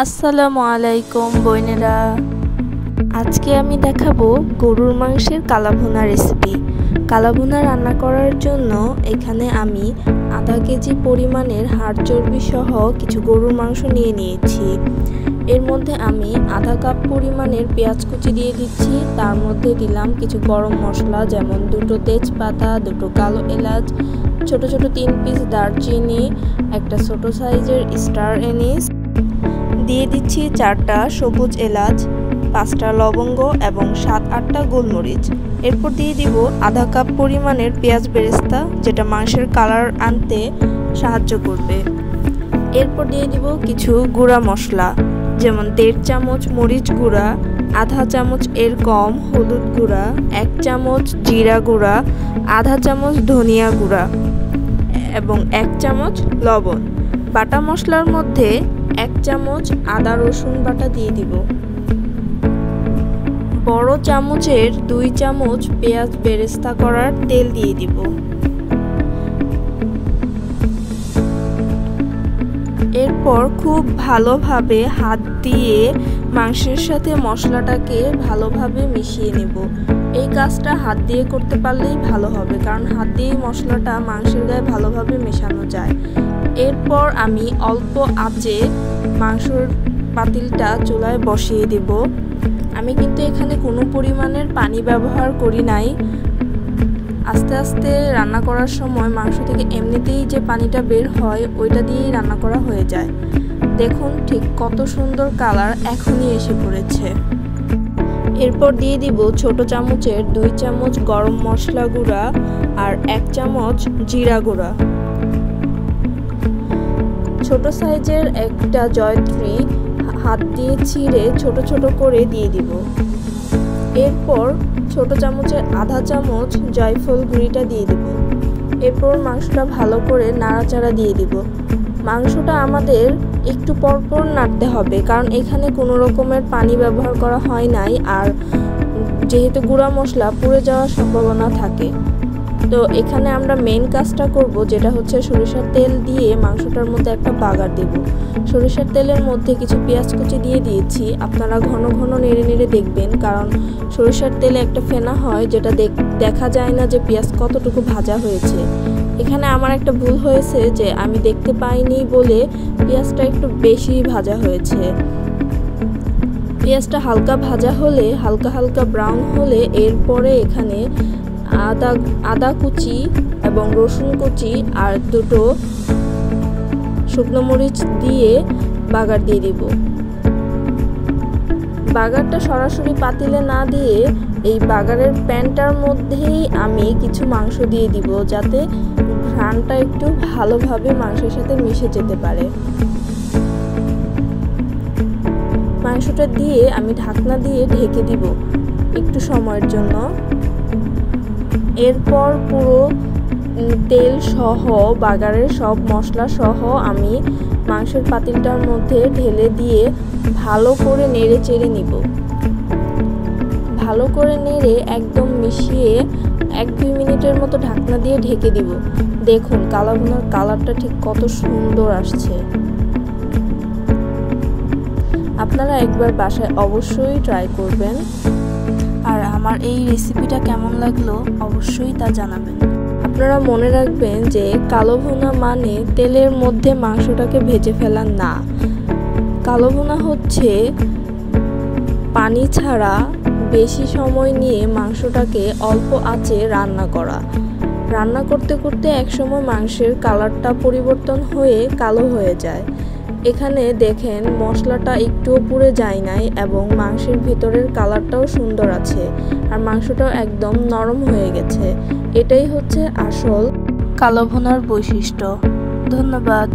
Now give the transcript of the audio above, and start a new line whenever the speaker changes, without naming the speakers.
আসসালামু আলাইকুম বোনেরা। আজকে আমি দেখাবো গরুর মাংসের কালাভুনা রেসিপি। কালাভুনা রান্না করার জন্য এখানে আমি আধা কেজি পরিমাণের হাড় চর্বি সহ কিছু গরুর মাংস নিয়ে নিয়েছি। এর মধ্যে আমি আধা কাপ পরিমাণের পেঁয়াজ কুচি দিয়ে দিচ্ছি। তার মধ্যে দিলাম কিছু গরম মশলা, যেমন দুটো তেজপাতা, দুটো কালো এলাচ, ছোট ছোট 3 পিস দারচিনি, একটা ছোট সাইজের স্টার এনিস, দিয়ে দিচ্ছি 4টা সবুজ এলাচ, 5টা লবঙ্গ এবং 7-8টা গোলমরিচ। এরপর দিয়ে দিব আধা কাপ পরিমাণের পেঁয়াজ বেরেস্তা, যেটা মাংসের কালার আনতে সাহায্য করবে। এরপর দিয়ে দিব কিছু গুঁড়া মশলা, যেমন 1.5 চামচ মরিচ গুঁড়া, আধা চামচ এর কম হলুদ গুঁড়া, 1 চামচ জিরা গুঁড়া, আধা চামচ ধনিয়া গুঁড়া এবং 1 চামচ লবণ। বাটা মশলার মধ্যে 1 চামচ আদা রসুন বাটা দিয়ে দিব। বড় চামচের 2 চামচ পেঁয়াজ বেরেস্তা করার তেল দিয়ে দিব। এরপর খুব ভালোভাবে হাত দিয়ে মাংসের সাথে মশলাটাকে ভালোভাবে মিশিয়ে নেব। এই কাজটা হাত দিয়ে করতে পারলেই ভালো হবে, কারণ হাত দিয়ে মশলাটা মাংসের গায়ে ভালোভাবে মেশানো যায়। এরপর আমি অল্প আঁচে মাংসের পাতিলটা চুলায় বসিয়ে দেব। আমি কিন্তু এখানে কোনো পরিমাণের পানি ব্যবহার করি নাই। আস্তে আস্তে রান্না করার সময় মাংস থেকে এমনিতেই যে পানিটা বের হয় ওইটা দিয়েই রান্না করা হয়ে যায়। দেখুন ঠিক কত সুন্দর কালার এখনই এসে পড়েছে। এরপর দিয়ে দিব ছোট চামচের 2 চামচ গরম মশলা গুঁড়া আর 1 চামচ জিরা গুঁড়া। ছোট সাইজের একটা জয়ত্রী হাত দিয়ে ছিঁড়ে ছোট ছোট করে দিয়ে দিব। এরপর ছোট চামচের আধা চামচ জয়ফল গুঁড়িটা দিয়ে দিব। এরপর মাংসটা ভালো করে নাড়াচাড়া দিয়ে দিব। মাংসটা আমাদের একটু পরপর নাড়তে হবে, কারণ এখানে কোনো রকমের পানি ব্যবহার করা হয় নাই, আর যেহেতু গুঁড়া মশলা পুড়ে যাওয়ার সম্ভাবনা থাকে। তো এখানে আমরা মেন কাজটা করব, যেটা হচ্ছে সরিষার তেল দিয়ে মাংসটার মধ্যে একটা বাগার দেব। সরিষার তেলের মধ্যে কিছু পেঁয়াজ কুচি দিয়ে দিয়েছি। আপনারা ঘন ঘন নেড়ে নেড়ে দেখবেন, কারণ সরিষার তেলে একটা ফেনা হয়, যেটা দেখা যায় না যে পেঁয়াজ কতটুকু ভাজা হয়েছে। এখানে আমার একটা ভুল হয়েছে যে আমি দেখতে পাইনি বলে পেঁয়াজটা একটু বেশি ভাজা হয়েছে। পেঁয়াজটা হালকা ভাজা হলে, হালকা হালকা ব্রাউন হলে, এরপরে এখানে আদা কুচি এবং রসুন কুচি আর 2টো শুকনো মরিচ দিয়ে বাগার দিয়ে দিব। বাগারটা সরাসরি পাতিলে না দিয়ে এই বাগারের প্যানটার মধ্যেই আমি কিছু মাংস দিয়ে দিব, যাতে ঘ্রাণটা একটু ভালোভাবে মাংসের সাথে মিশে যেতে পারে। মাংসটা দিয়ে আমি ঢাকনা দিয়ে ঢেকে দিব একটু সময়ের জন্য। এরপর পুরো তেল সহ বাগারের সব মশলা সহ আমি মাংসের পাতিলটার মধ্যে ঢেলে দিয়ে ভালো করে নেড়ে চেড়ে নিব। ভালো করে নেড়ে একদম মিশিয়ে 1-2 মিনিটের মতো ঢাকনা দিয়ে ঢেকে দিব। দেখুন কালাভুনার কালারটা ঠিক কত সুন্দর আসছে। আপনারা একবার বাসায় অবশ্যই ট্রাই করবেন, আর আমার এই রেসিপিটা কেমন লাগলো অবশ্যই তা জানাবেন। আপনারা মনে রাখবেন যে কালো ভুনা মানে তেলের মধ্যে মাংসটাকে ভেজে ফেলা না। কালো ভুনা হচ্ছে পানি ছাড়া বেশি সময় নিয়ে মাংসটাকে অল্প আঁচে রান্না করা। রান্না করতে করতে একসময় মাংসের কালারটা পরিবর্তন হয়ে কালো হয়ে যায়। এখানে দেখেন মশলাটা একটুও পুড়ে যায় নাই এবং মাংসের ভিতরের কালারটাও সুন্দর আছে, আর মাংসটাও একদম নরম হয়ে গেছে। এটাই হচ্ছে আসল কালো ভুনার বৈশিষ্ট্য। ধন্যবাদ।